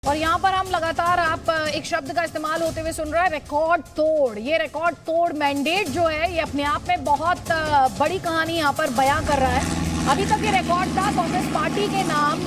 और यहाँ पर हम लगातार आप एक शब्द का इस्तेमाल होते हुए सुन रहे हैं, रिकॉर्ड तोड़। ये रिकॉर्ड तोड़ मैंडेट जो है ये अपने आप में बहुत बड़ी कहानी यहाँ पर बयां कर रहा है। अभी तक ये रिकॉर्ड था कांग्रेस पार्टी के नाम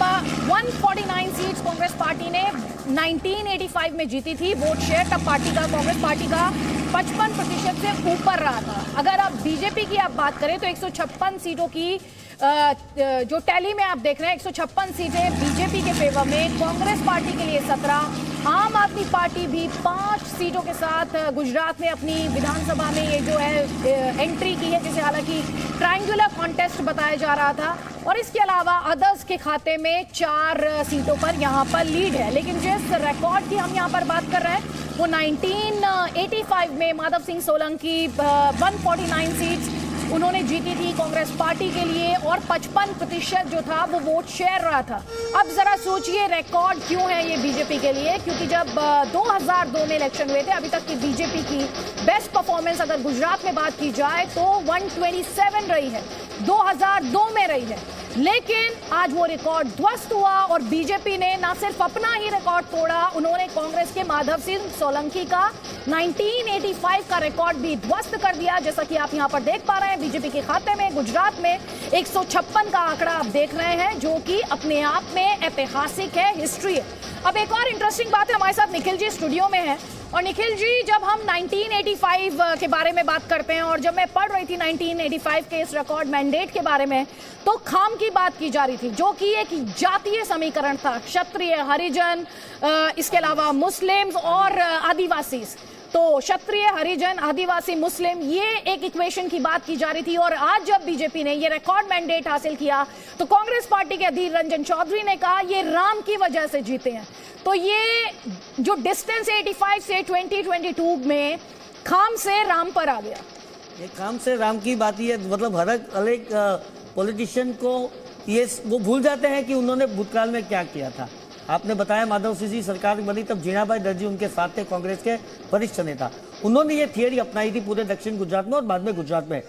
149 सीट्स कांग्रेस पार्टी ने 1985 में जीती थी वोट शेयर। तब कांग्रेस पार्टी का 55% से ऊपर रहा था। अगर आप बीजेपी की आप बात करें तो 156 सीटों की जो टैली में आप देख रहे हैं 156 सीटें बीजेपी के फेवर में, कांग्रेस पार्टी के लिए 17, आम आदमी पार्टी भी 5 सीटों के साथ गुजरात में अपनी विधानसभा में ये जो है एंट्री की है, जिसे हालांकि ट्रायंगुलर कॉन्टेस्ट बताया जा रहा था। और इसके अलावा अदर्स के खाते में 4 सीटों पर यहाँ पर लीड है। लेकिन जिस रिकॉर्ड की हम यहाँ पर बात कर रहे हैं वो 1985 में माधव सिंह सोलंकी 149 सीट्स उन्होंने जीती थी कांग्रेस पार्टी के लिए और 55% जो था वो वोट शेयर रहा था। अब जरा सोचिए रिकॉर्ड क्यों है ये बीजेपी के लिए, क्योंकि जब 2002 में इलेक्शन हुए थे अभी तक की बीजेपी की बेस्ट परफॉर्मेंस अगर गुजरात में बात की जाए तो 127 रही है, 2002 में रही है। लेकिन आज वो रिकॉर्ड ध्वस्त हुआ और बीजेपी ने ना सिर्फ अपना ही रिकॉर्ड तोड़ा, उन्होंने कांग्रेस के माधव सिंह सोलंकी का 1985 का रिकॉर्ड भी ध्वस्त कर दिया। जैसा कि आप यहां पर देख पा रहे हैं बीजेपी के खाते में गुजरात में 156 का आंकड़ा आप देख रहे हैं, जो कि अपने आप में ऐतिहासिक है, हिस्ट्री है। अब एक और इंटरेस्टिंग बात है, हमारे साथ निखिल जी स्टूडियो में है। और निखिल जी, जब हम 1985 के बारे में बात करते हैं और जब मैं पढ़ रही थी 1985 के इस रिकॉर्ड मैंडेट के बारे में, तो खाम की बात की जा रही थी, जो कि एक जातीय समीकरण था, क्षत्रिय, हरिजन, इसके अलावा मुस्लिम्स और आदिवासी। तो क्षत्रिय, हरिजन, आदिवासी, मुस्लिम, ये एक इक्वेशन की बात की जा रही थी। और आज जब बीजेपी ने ये रिकॉर्ड मैंडेट हासिल किया तो कांग्रेस पार्टी के अधीर रंजन चौधरी ने कहा ये राम की वजह से जीते हैं। तो ये जो डिस्टेंस 85 से 2022 में खाम से राम पर आ गया। ये खाम से राम की बात ही है, मतलब हर एक पॉलिटिशियन को ये वो भूल जाते हैं कि उन्होंने भूतकाल में क्या किया था। आपने बताया माधव सिंह जी सरकार बनी तब जीणाभाई दर्जी उनके साथ थे, कांग्रेस के वरिष्ठ नेता। उन्होंने ये थियरी अपनाई थी पूरे दक्षिण गुजरात में और बाद में गुजरात में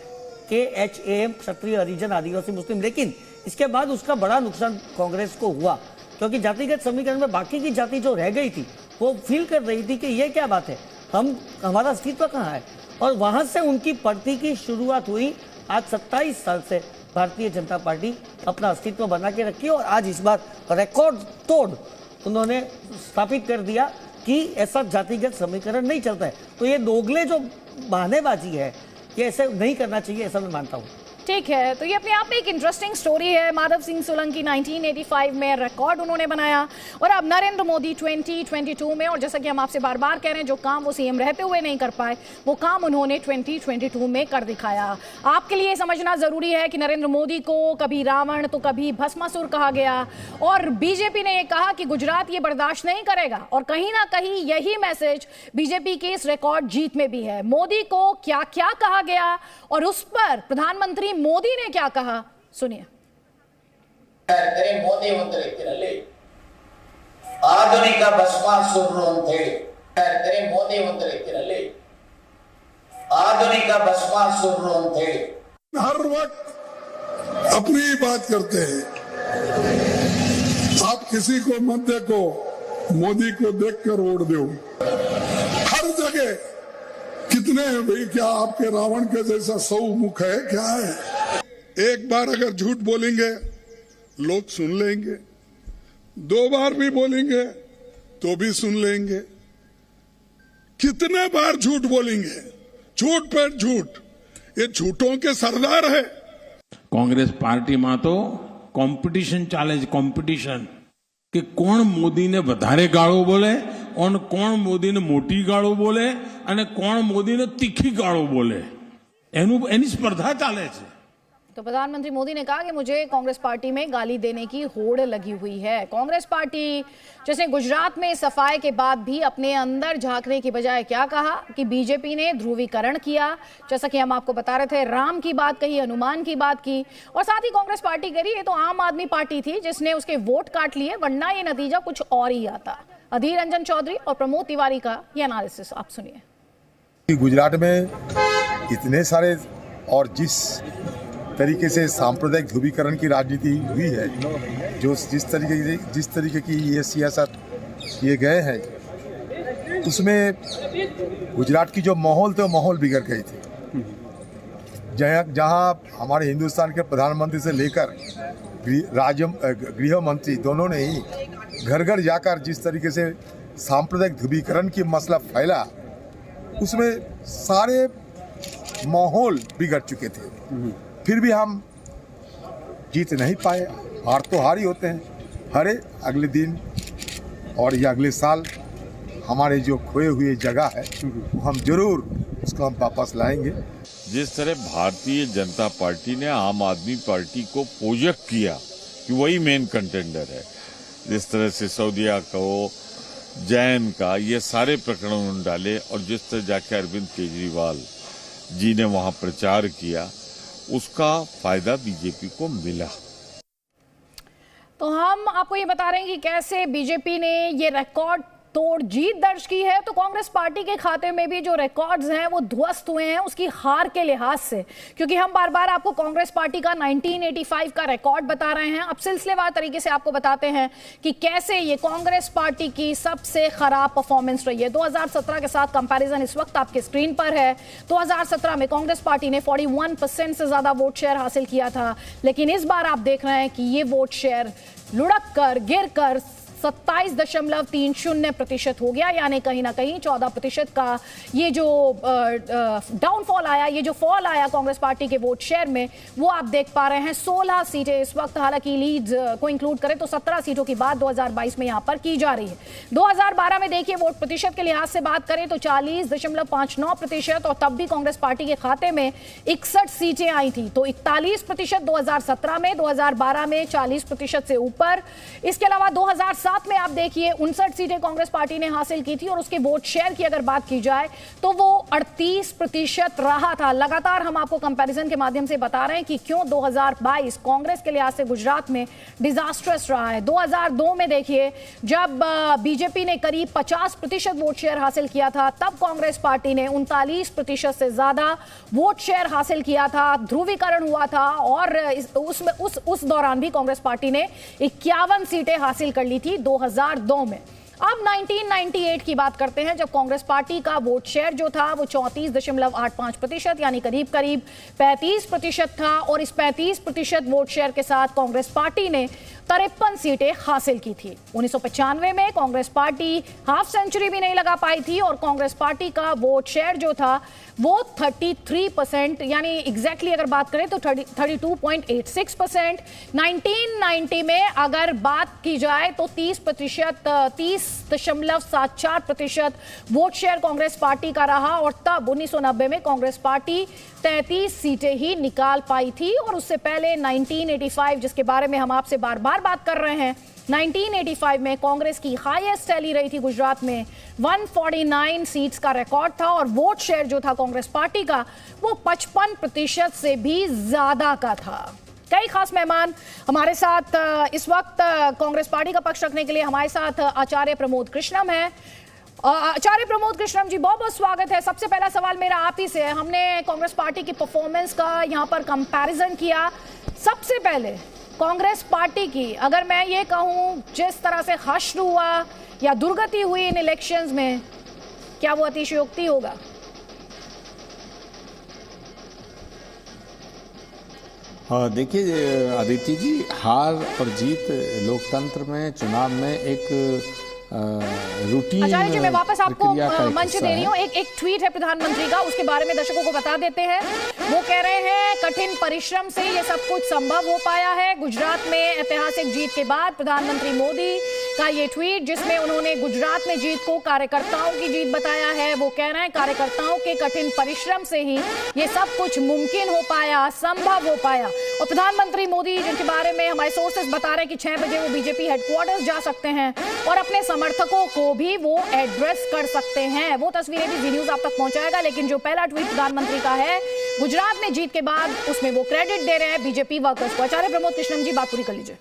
KHAM, क्षत्रिय, हरिजन, आदिवासी, मुस्लिम। लेकिन इसके बाद उसका बड़ा नुकसान कांग्रेस को हुआ, क्योंकि जातिगत समीकरण में बाकी की जाति जो रह गई थी वो फील कर रही थी कि ये क्या बात है, हमारा अस्तित्व कहाँ है। और वहां से उनकी पड़ती की शुरुआत हुई। आज 27 साल से भारतीय जनता पार्टी अपना अस्तित्व बना के रखी और आज इस बार रिकॉर्ड तोड़ उन्होंने स्थापित कर दिया कि ऐसा जातिगत समीकरण नहीं चलता है। तो ये दोगले जो बहानेबाजी है ये ऐसे नहीं करना चाहिए, ऐसा मैं मानता हूँ। ठीक है, तो ये अपने आप में एक इंटरेस्टिंग स्टोरी है। माधव सिंह सोलंकी 1985 में रिकॉर्ड उन्होंने बनाया और अब नरेंद्र मोदी 2022 में, और जैसा कि हम आपसे बार बार कह रहे हैं, जो काम वो सीएम रहते हुए नहीं कर पाए वो काम उन्होंने 2022 में कर दिखाया। आपके लिए समझना जरूरी है कि नरेंद्र मोदी को कभी रावण तो कभी भस्मासुर कहा गया और बीजेपी ने यह कहा कि गुजरात ये बर्दाश्त नहीं करेगा। और कहीं ना कहीं यही मैसेज बीजेपी की इस रिकॉर्ड जीत में भी है। मोदी को क्या क्या कहा गया और उस पर प्रधानमंत्री मोदी ने क्या कहा, सुनिए। मोदी व्यक्ति आधुनिक भस्मासुरರು ಅಂತ ಹೇಳಿ ಮೋದಿ ವ್ಯಕ್ತಿ आधुनिक भस्मासुरರು ಅಂತ ಹೇಳಿ हर वक्त अपनी बात करते हैं। आप किसी को मत देखो, मोदी को देखकर वोट दो। हर जगह कितने हैं भाई, क्या आपके रावण के जैसा 100 मुख है क्या है? एक बार अगर झूठ बोलेंगे लोग सुन लेंगे, 2 बार भी बोलेंगे तो भी सुन लेंगे। कितने बार झूठ बोलेंगे, झूठ पर झूठ, ये झूठों के सरदार है। कांग्रेस पार्टी में तो कॉम्पिटिशन चाले, कॉम्पिटिशन કે કોણ મોદીને વધારે ગાળો બોલે અને કોણ મોદીને મોટી ગાળો બોલે અને કોણ મોદીને તીખી ગાળો બોલે, એની સ્પર્ધા ચાલે છે। तो प्रधानमंत्री मोदी ने कहा कि मुझे कांग्रेस पार्टी में गाली देने की होड़ लगी हुई है। कांग्रेस पार्टी जैसे गुजरात में सफाई के बाद भी अपने अंदर झांकने की बजाय क्या कहा कि बीजेपी ने ध्रुवीकरण किया, जैसा कि हम आपको बता रहे थे, राम की बात कही, हनुमान की बात की। और साथ ही कांग्रेस पार्टी करी, ये तो आम आदमी पार्टी थी जिसने उसके वोट काट लिए, वरना ये नतीजा कुछ और ही आता। अधीर रंजन चौधरी और प्रमोद तिवारी का ये एनालिसिस आप सुनिए। गुजरात में इतने सारे और जिस तरीके से सांप्रदायिक ध्रुवीकरण की राजनीति हुई है, जिस तरीके की ये सियासत किए गए हैं, उसमें गुजरात की जो माहौल थे वो माहौल बिगड़ गई थी। जहाँ हमारे हिंदुस्तान के प्रधानमंत्री से लेकर गृह मंत्री दोनों ने ही घर घर जाकर जिस तरीके से सांप्रदायिक ध्रुवीकरण की मसला फैला, उसमें सारे माहौल बिगड़ चुके थे। फिर भी हम जीत नहीं पाए। हार तो हार ही होते हैं, हरे अगले दिन और या अगले साल हमारे जो खोए हुए जगह है हम जरूर उसको हम वापस लाएंगे। जिस तरह भारतीय जनता पार्टी ने आम आदमी पार्टी को प्रोजेक्ट किया कि वही मेन कंटेंडर है, जिस तरह सिसोदिया को, जैन का, ये सारे प्रकरण उन्होंने डाले और जिस तरह जाके अरविंद केजरीवाल जी ने वहां प्रचार किया, उसका फायदा बीजेपी को मिला। तो हम आपको ये बता रहे हैं कि कैसे बीजेपी ने ये रिकॉर्ड तोड़ जीत दर्ज की है। तो कांग्रेस पार्टी के खाते में भी जो रिकॉर्ड्स हैं वो ध्वस्त हुए हैं उसकी हार के लिहाज से, क्योंकि हम बार बार आपको कांग्रेस पार्टी का 1985 का रिकॉर्ड बता रहे हैं। अब सिलसिलेवार तरीके से आपको बताते हैं कि कैसे ये कांग्रेस पार्टी की सबसे खराब परफॉर्मेंस रही है। 2017 के साथ कंपैरिजन इस वक्त आपके स्क्रीन पर है। 2017 में कांग्रेस पार्टी ने 41% से ज्यादा वोट शेयर हासिल किया था, लेकिन इस बार आप देख रहे हैं कि ये वोट शेयर लुढ़क कर गिर कर 27.30% हो गया, यानी कहीं ना कहीं 14% का ये जो डाउनफॉल आया, ये जो फॉल आया कांग्रेस पार्टी के वोट शेयर में, वो आप देख पा रहे हैं। 16 सीटें इस वक्त, हालांकि लीड्स को इंक्लूड करें तो 17 सीटों की बात 2022 में यहां पर की जा रही है। 2012 में देखिए वोट प्रतिशत के लिहाज से बात करें तो 40.59%, और तब भी कांग्रेस पार्टी के खाते में 61 सीटें आई थी। तो 41% 2017 में, 2012 में 40% से ऊपर। इसके अलावा 2007 में आप देखिए 59 सीटें कांग्रेस पार्टी ने हासिल की थी और उसके वोट शेयर की अगर बात की जाए तो वो 38% रहा था। लगातार हम आपको कंपैरिजन के माध्यम से बता रहे हैं कि क्यों 2022 कांग्रेस के लिहाज से गुजरात में डिजास्ट्रस रहा है। 2002 में देखिए जब बीजेपी ने करीब 50% वोट शेयर हासिल किया था, तब कांग्रेस पार्टी ने 39% से ज्यादा वोट शेयर हासिल किया था, ध्रुवीकरण हुआ था, और उस दौरान भी कांग्रेस पार्टी ने 51 सीटें हासिल कर ली थी 2002 में। अब 1998 की बात करते हैं, जब कांग्रेस पार्टी का वोट शेयर जो था वो 34.85% यानी करीब करीब 35% था, और इस 35% वोट शेयर के साथ कांग्रेस पार्टी ने 53 सीटें हासिल की थी। 1995 में कांग्रेस पार्टी हाफ सेंचुरी भी नहीं लगा पाई थी और कांग्रेस पार्टी का वोट शेयर जो था वो 33%, यानी एग्जैक्टली अगर बात करें तो 32.86%। 1990 में अगर बात की जाए तो 30.74% वोट शेयर कांग्रेस पार्टी का रहा, और तब 1990 में कांग्रेस पार्टी 33 सीटें ही निकाल पाई थी। और उससे पहले 1985, जिसके बारे में हम आपसे बार बार बात कर रहे हैं, 1985 में कांग्रेस की हाईएस्ट रैली रही थी गुजरात में, 149 सीट्स का रिकॉर्ड था, और वोट शेयर जो था कांग्रेस पार्टी का वो 55% से भी ज्यादा का था। कई खास मेहमान हमारे साथ इस वक्त कांग्रेस पार्टी का पक्ष रखने के लिए हमारे साथ आचार्य प्रमोद कृष्णम है। आचार्य प्रमोद कृष्णम जी, बहुत बहुत स्वागत है। सबसे पहला सवाल मेरा आप ही से है। हमने कांग्रेस पार्टी की परफॉर्मेंस का यहाँ पर कंपैरिजन किया। सबसे पहले कांग्रेस पार्टी की अगर मैं ये कहूँ जिस तरह से हश्र हुआ या दुर्गति हुई इन इलेक्शंस में, क्या वो अतिशयोक्ति होगा? देखिए आदित्य जी, हार और जीत लोकतंत्र में, चुनाव में एक रूटीन। आचार्य जी, मैं वापस आपको मंच दे रही हूँ। एक ट्वीट है प्रधानमंत्री का, उसके बारे में दर्शकों को बता देते हैं। वो कह रहे हैं कठिन परिश्रम से ये सब कुछ संभव हो पाया है। गुजरात में ऐतिहासिक जीत के बाद प्रधानमंत्री मोदी का ये ट्वीट, जिसमें उन्होंने गुजरात में जीत को कार्यकर्ताओं की जीत बताया है। वो कह रहे हैं कार्यकर्ताओं के कठिन परिश्रम से ही ये सब कुछ मुमकिन हो पाया, संभव हो पाया। और प्रधानमंत्री मोदी, जिनके बारे में हमारे सोर्सेस बता रहे हैं कि 6 बजे वो बीजेपी हेडक्वार्टर्स जा सकते हैं और अपने समर्थकों को भी वो एड्रेस कर सकते हैं। वो तस्वीरें भी जी न्यूज आप तक पहुंचाएगा, लेकिन जो पहला ट्वीट प्रधानमंत्री का है गुजरात में जीत के बाद, उसमें वो क्रेडिट दे रहे हैं बीजेपी वर्कर्स को। आचार्य प्रमोद कृष्णम जी, बात पूरी कर लीजिए।